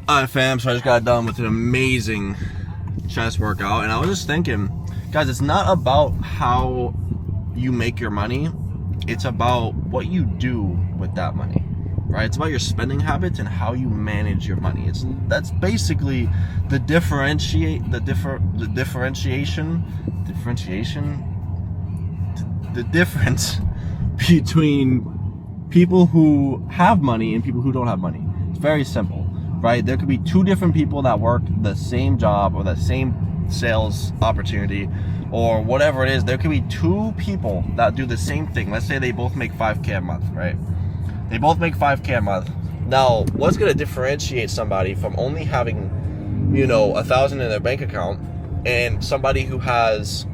Alright fam, so I just got done with an amazing chest workout, and I was just thinking, guys, it's not about how you make your money, it's about what you do with that money, right? It's about your spending habits and how you manage your money. That's basically the differentiation between people who have money and people who don't have money. It's very simple, right? There could be two different people that work the same job or the same sales opportunity or whatever it is. There could be two people that do the same thing. Let's say they both make $5,000 a month, right? They both make $5,000 a month. Now, what's going to differentiate somebody from only having, $1,000 in their bank account and somebody who has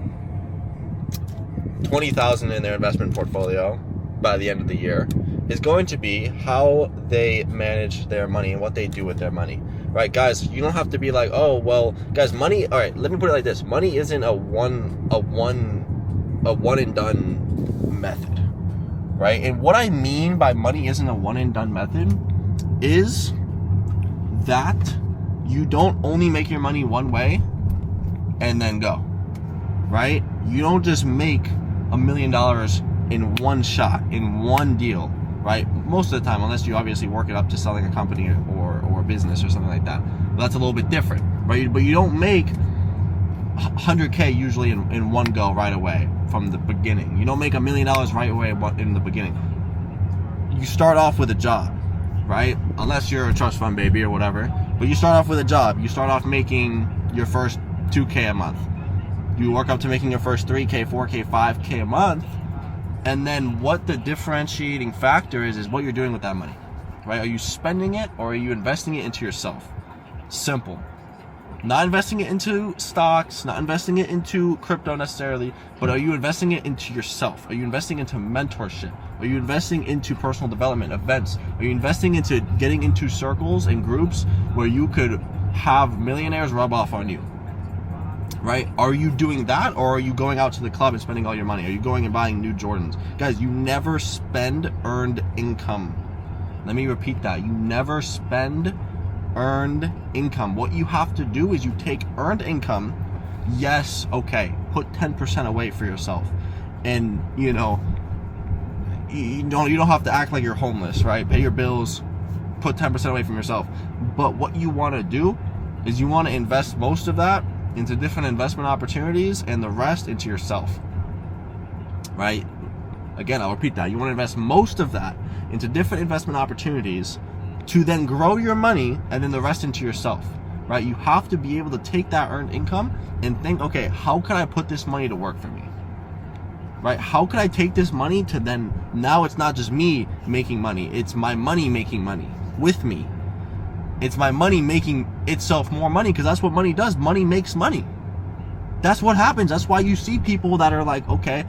$20,000 in their investment portfolio by the end of the year is going to be how they manage their money and what they do with their money, right? Guys, you don't have to be like, oh, well, guys, money, all right, let me put it like this. Money isn't a one and done method, right? And what I mean by money isn't a one and done method is that you don't only make your money one way and then go, right? You don't just make $1 million in one shot, in one deal, right? Most of the time, unless you obviously work it up to selling a company or a business or something like that. But that's a little bit different, right? But you don't make $100K usually in one go right away from the beginning. You don't make $1 million right away in the beginning. You start off with a job, right? Unless you're a trust fund baby or whatever. But you start off with a job. You start off making your first $2K a month. You work up to making your first $3K, $4K, $5K a month. And then what the differentiating factor is what you're doing with that money, right? Are you spending it or are you investing it into yourself? Simple. Not investing it into stocks, not investing it into crypto necessarily, but are you investing it into yourself? Are you investing into mentorship? Are you investing into personal development events? Are you investing into getting into circles and groups where you could have millionaires rub off on you? Right? Are you doing that, or are you going out to the club and spending all your money? Are you going and buying new Jordans? Guys, you never spend earned income. Let me repeat that. You never spend earned income. What you have to do is you take earned income. Yes, okay, put 10% away for yourself. And, you don't have to act like you're homeless, right? Pay your bills, put 10% away from yourself. But what you want to do is you want to invest most of that into different investment opportunities and the rest into yourself, right? Again, I'll repeat that. You want to invest most of that into different investment opportunities to then grow your money and then the rest into yourself, right? You have to be able to take that earned income and think, okay, how can I put this money to work for me, right? How can I take this money to then, now it's not just me making money, it's my money making money with me. It's my money making itself more money, because that's what money does. Money makes money. That's what happens. That's why you see people that are like, okay,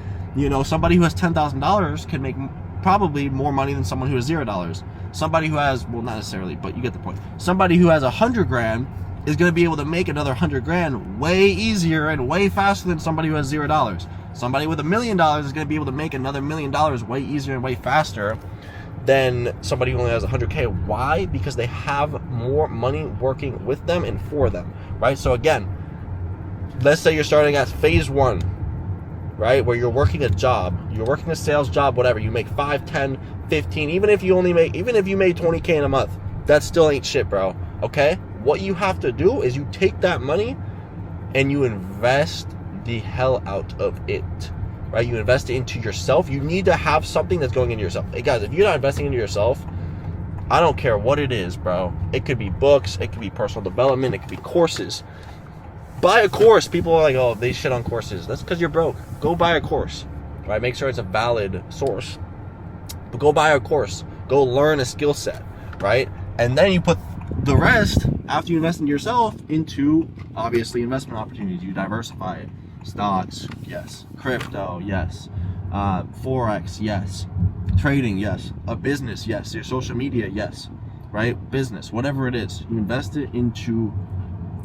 somebody who has $10,000 can make probably more money than someone who has $0. Somebody who has, well, not necessarily, but you get the point. Somebody who has $100,000 is going to be able to make another $100,000 way easier and way faster than somebody who has $0. Somebody with $1 million is going to be able to make another $1 million way easier and way faster than somebody who only has $100K. Why? Because they have more money working with them and for them, right? So again, let's say you're starting at phase 1, right? Where you're working a job, you're working a sales job, whatever. You make 5, 10, 15, even if you made $20K in a month, that still ain't shit, bro. Okay? What you have to do is you take that money and you invest the hell out of it. Right? You invest it into yourself. You need to have something that's going into yourself. Hey guys, if you're not investing into yourself, I don't care what it is, bro. It could be books, it could be personal development, it could be courses. Buy a course. People are like, oh, they shit on courses. That's because you're broke. Go buy a course. Right? Make sure it's a valid source. But go buy a course. Go learn a skill set. Right? And then you put the rest, after you invest in yourself, into obviously investment opportunities. You diversify it. Stocks, yes. Crypto, yes. Forex, yes. Trading, yes. A business, yes. Your social media, yes. Right? Business, whatever it is. You invest it into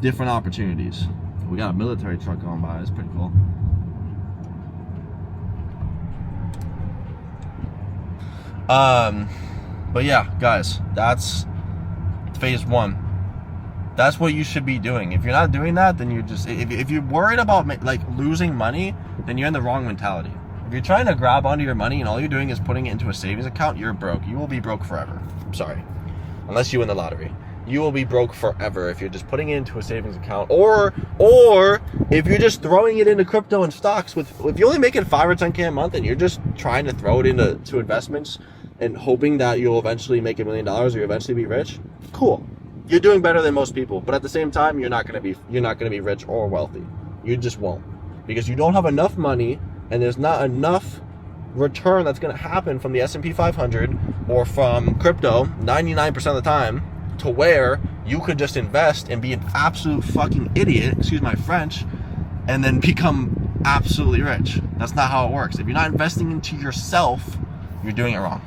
different opportunities. We got a military truck going by. It's pretty cool. But yeah, guys, that's phase 1. That's what you should be doing. If you're not doing that, then you're just, if you're worried about like losing money, then you're in the wrong mentality. If you're trying to grab onto your money and all you're doing is putting it into a savings account, you're broke. You will be broke forever. I'm sorry. Unless you win the lottery. You will be broke forever if you're just putting it into a savings account, or if you're just throwing it into crypto and stocks. If you're only making 5 or 10K a month and you're just trying to throw it into investments and hoping that you'll eventually make $1 million or you eventually be rich, cool. You're doing better than most people, but at the same time, you're not gonna be rich or wealthy. You just won't, because you don't have enough money and there's not enough return that's gonna happen from the S&P 500 or from crypto 99% of the time, to where you could just invest and be an absolute fucking idiot, excuse my French, and then become absolutely rich. That's not how it works. If you're not investing into yourself, you're doing it wrong.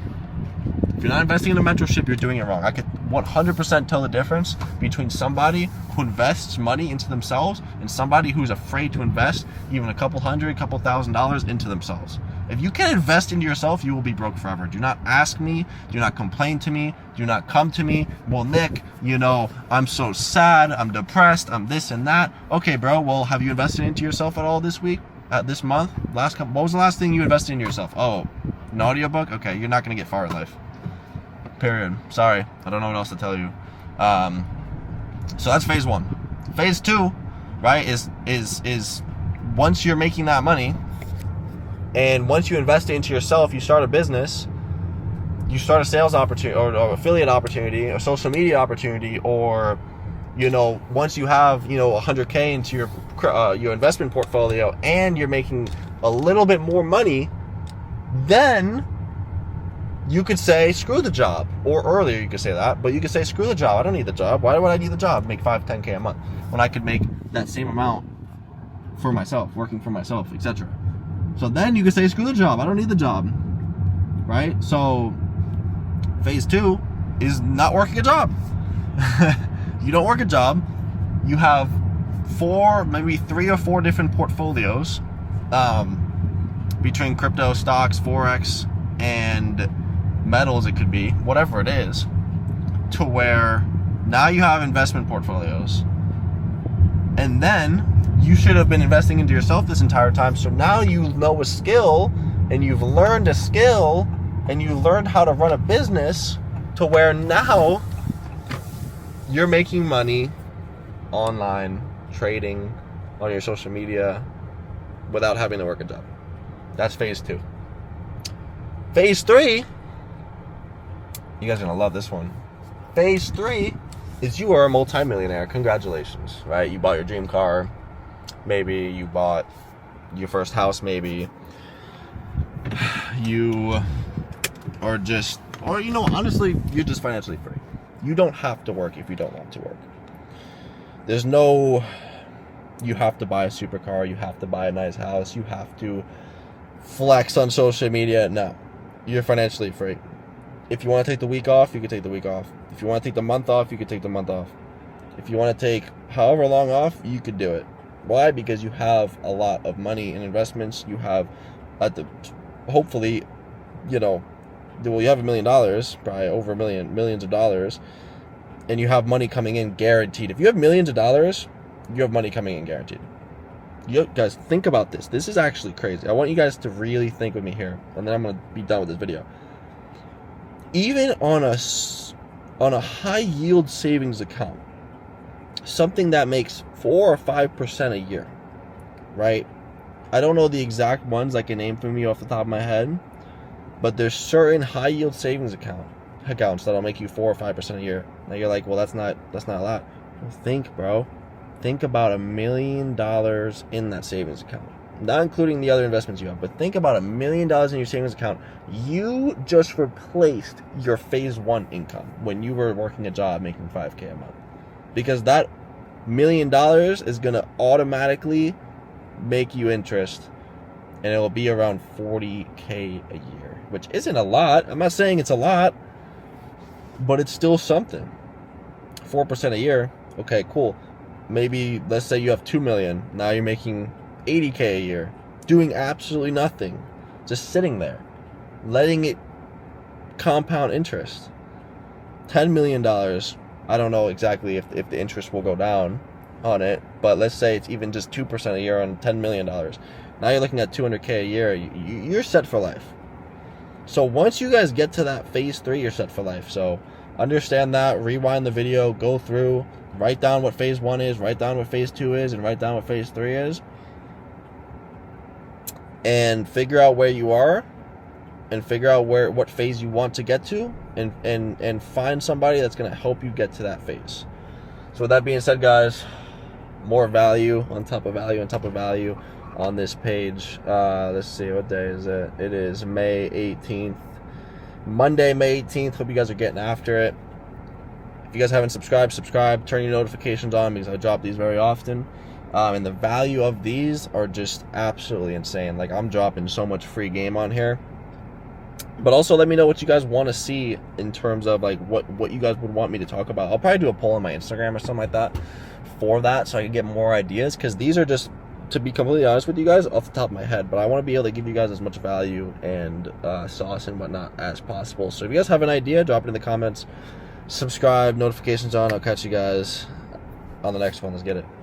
If you're not investing in a mentorship, you're doing it wrong. I could 100% tell the difference between somebody who invests money into themselves and somebody who's afraid to invest even a couple $1,000 into themselves. If you can't invest into yourself, you will be broke forever. Do not ask me. Do not complain to me. Do not come to me. Well, Nick, I'm so sad. I'm depressed. I'm this and that. Okay, bro. Well, have you invested into yourself at all this week? This month? What was the last thing you invested in yourself? Oh, an audiobook? Okay, you're not going to get far in life. Period. Sorry. I don't know what else to tell you. So that's phase 1. Phase 2, right, is once you're making that money, and once you invest into yourself, you start a business, you start a sales opportunity or affiliate opportunity, a social media opportunity, or once you have 100K into your investment portfolio and you're making a little bit more money, then you could say screw the job. Or earlier you could say that, but you could say screw the job. I don't need the job. Why would I need the job? Make 5, 10K a month when I could make that same amount for myself, working for myself, etc. So then you could say screw the job. I don't need the job, right? So phase 2 is not working a job. You don't work a job. You have 4, maybe 3 or 4 different portfolios between crypto, stocks, forex, and metals. It could be whatever it is, to where now you have investment portfolios, and then you should have been investing into yourself this entire time. So now you know a skill, and you've learned a skill, and you learned how to run a business, to where now you're making money online, trading on your social media without having to work a job. That's phase 2. Phase 3, you guys are gonna love this one. Phase 3 is you are a multimillionaire. Congratulations, right? You bought your dream car. Maybe you bought your first house. Maybe you are just, honestly, you're just financially free. You don't have to work if you don't want to work. There's no, you have to buy a supercar. You have to buy a nice house. You have to flex on social media. No. You're financially free. If you want to take the week off, you can take the week off. If you want to take the month off, you can take the month off. If you want to take however long off, you could do it. Why? Because you have a lot of money in investments. You have, hopefully, you have $1 million, probably over millions of dollars, and you have money coming in guaranteed. If you have millions of dollars, you have money coming in guaranteed. You guys, think about this. This is actually crazy. I want you guys to really think with me here, and then I'm going to be done with this video. Even on a high yield savings account, something that makes 4 or 5% a year, right? I don't know the exact ones I can name from you off the top of my head, but there's certain high yield savings accounts that'll make you 4 or 5% a year. Now you're like, well, that's not a lot. Well, think, bro. Think about $1 million in that savings account, not including the other investments you have, but think about $1 million in your savings account. You just replaced your phase 1 income when you were working a job making 5K a month, because that $1 million is going to automatically make you interest, and it will be around 40K a year, which isn't a lot. I'm not saying it's a lot, but it's still something. 4% a year. Okay, cool. Maybe let's say you have 2 million. Now you're making 80K a year, doing absolutely nothing, just sitting there, letting it compound interest. $10 million. I don't know exactly if the interest will go down on it, but let's say it's even just 2% a year on $10 million. Now you're looking at $200K a year. You're set for life. So once you guys get to that phase 3, you're set for life. So understand that, rewind the video, go through, write down what phase 1 is, write down what phase 2 is, and write down what phase 3 is. And figure out where you are, and figure out what phase you want to get to, and find somebody that's going to help you get to that phase. So with that being said, guys, more value on top of value on top of value on this page. Let's see, what day is it? It is May 18th. Monday, May 18th. Hope you guys are getting after it. If you guys haven't subscribed, subscribe. Turn your notifications on because I drop these very often. And the value of these are just absolutely insane. Like, I'm dropping so much free game on here. But also let me know what you guys want to see in terms of like what you guys would want me to talk about. I'll probably do a poll on my Instagram or something like that for that, so I can get more ideas, because these are just, to be completely honest with you guys, off the top of my head, but I want to be able to give you guys as much value and sauce and whatnot as possible. So if you guys have an idea, drop it in the comments. Subscribe, notifications on. I'll catch you guys on the next one. Let's get it.